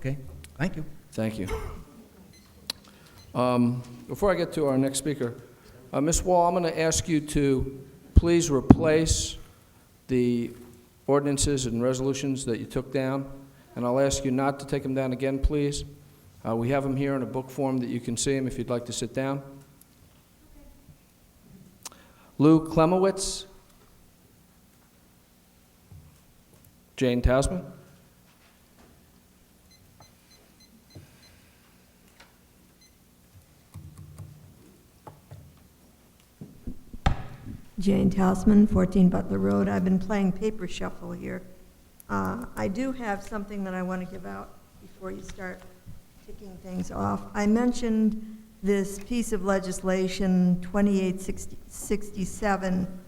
Okay, thank you. Thank you. Before I get to our next speaker, Ms. Wall, I'm going to ask you to please replace the ordinances and resolutions that you took down, and I'll ask you not to take them down again, please. We have them here in a book form that you can see them if you'd like to sit down. Lou Klemowitz. Jane Tousman. Jane Tousman, 14 Butler Road. I've been playing paper shuffle here. I do have something that I want to give out before you start ticking things off. I mentioned this piece of legislation, 2867,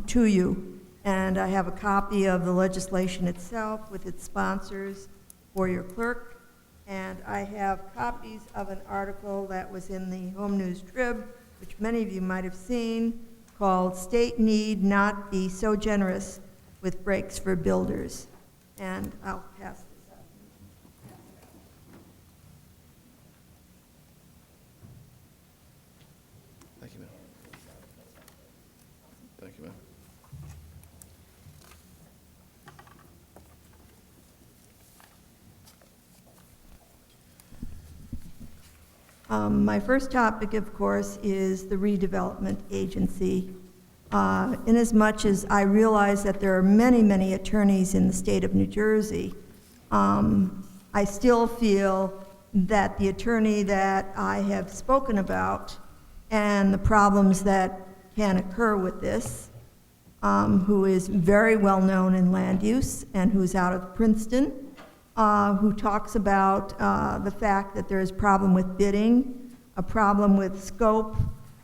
to you, and I have a copy of the legislation itself with its sponsors for your clerk, and I have copies of an article that was in the Home News Trib, which many of you might have seen, called State Need Not Be So Generous with Breaks for Builders. And I'll pass this up. Thank you, ma'am. Thank you, ma'am. My first topic, of course, is the redevelopment agency. Inasmuch as I realize that there are many, many attorneys in the state of New Jersey, I still feel that the attorney that I have spoken about and the problems that can occur with this, who is very well known in land use and who's out of Princeton, who talks about the fact that there is a problem with bidding, a problem with scope,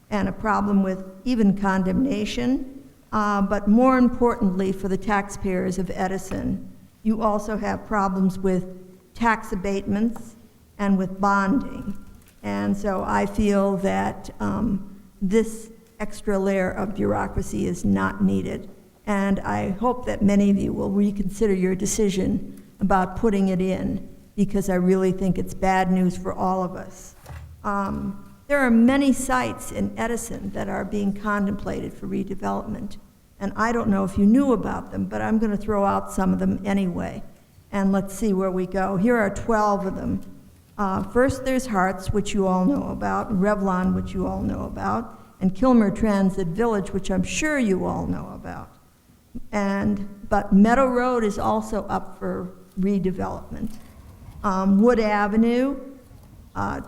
and a problem with even condemnation. But more importantly for the taxpayers of Edison, you also have problems with tax abatements and with bonding. And so I feel that this extra layer of bureaucracy is not needed. And I hope that many of you will reconsider your decision about putting it in, because I really think it's bad news for all of us. There are many sites in Edison that are being contemplated for redevelopment, and I don't know if you knew about them, but I'm going to throw out some of them anyway, and let's see where we go. Here are 12 of them. First, there's Harts, which you all know about, Revlon, which you all know about, and Kilmer Transit Village, which I'm sure you all know about. But Meadow Road is also up for redevelopment. Wood Avenue,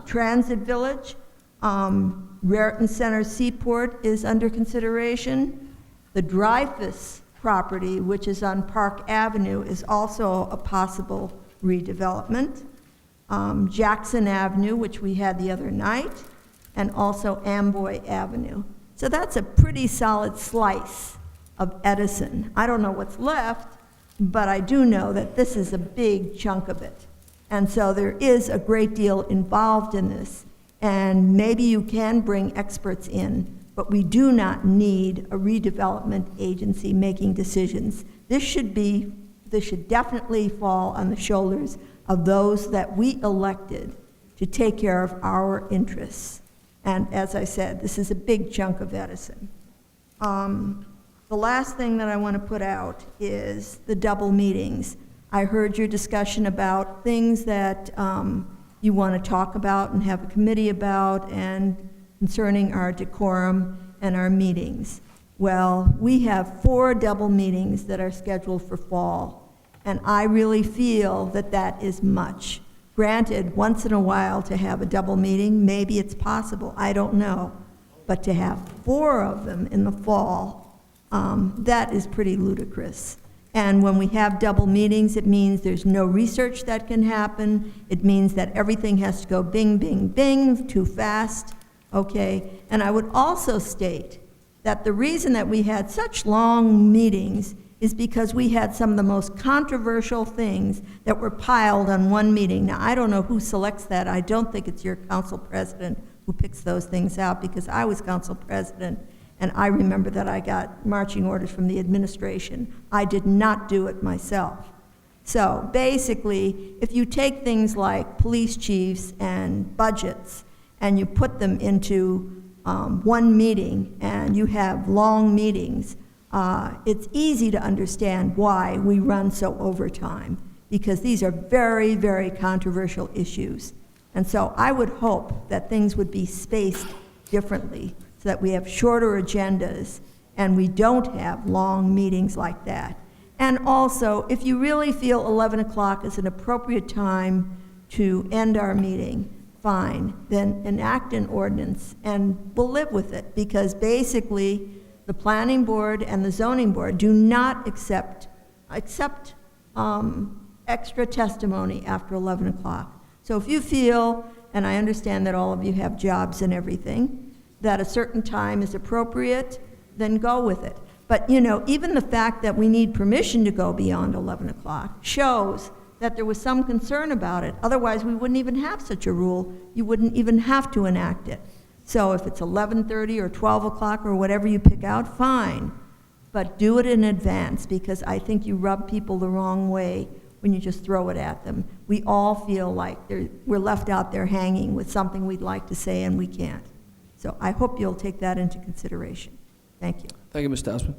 Transit Village, Raritan Center Seaport is under consideration. The Dreyfus property, which is on Park Avenue, is also a possible redevelopment. Jackson Avenue, which we had the other night, and also Amboy Avenue. So that's a pretty solid slice of Edison. I don't know what's left, but I do know that this is a big chunk of it. And so there is a great deal involved in this. And maybe you can bring experts in, but we do not need a redevelopment agency making decisions. This should definitely fall on the shoulders of those that we elected to take care of our interests. And as I said, this is a big chunk of Edison. The last thing that I want to put out is the double meetings. I heard your discussion about things that you want to talk about and have a committee about, and concerning our decorum and our meetings. Well, we have 4 double meetings that are scheduled for fall, and I really feel that that is much. Granted, once in a while to have a double meeting, maybe it's possible, I don't know. But to have 4 of them in the fall, that is pretty ludicrous. And when we have double meetings, it means there's no research that can happen. It means that everything has to go bing, bing, bing, too fast, okay? And I would also state that the reason that we had such long meetings is because we had some of the most controversial things that were piled on one meeting. Now, I don't know who selects that. I don't think it's your council president who picks those things out, because I was council president, and I remember that I got marching orders from the administration. I did not do it myself. So basically, if you take things like police chiefs and budgets and you put them into one meeting and you have long meetings, it's easy to understand why we run so over time, because these are very, very controversial issues. And so I would hope that things would be spaced differently so that we have shorter agendas and we don't have long meetings like that. And also, if you really feel 11 o'clock is an appropriate time to end our meeting, fine, then enact an ordinance and we'll live with it, because basically the planning board and the zoning board do not accept extra testimony after 11 o'clock. So if you feel, and I understand that all of you have jobs and everything, that a certain time is appropriate, then go with it. But, you know, even the fact that we need permission to go beyond 11 o'clock shows that there was some concern about it. Otherwise, we wouldn't even have such a rule. You wouldn't even have to enact it. So if it's 11:30 or 12 o'clock or whatever you pick out, fine. But do it in advance, because I think you rub people the wrong way when you just throw it at them. We all feel like we're left out there hanging with something we'd like to say and we can't. So I hope you'll take that into consideration. Thank you. Thank you, Ms. Tousman.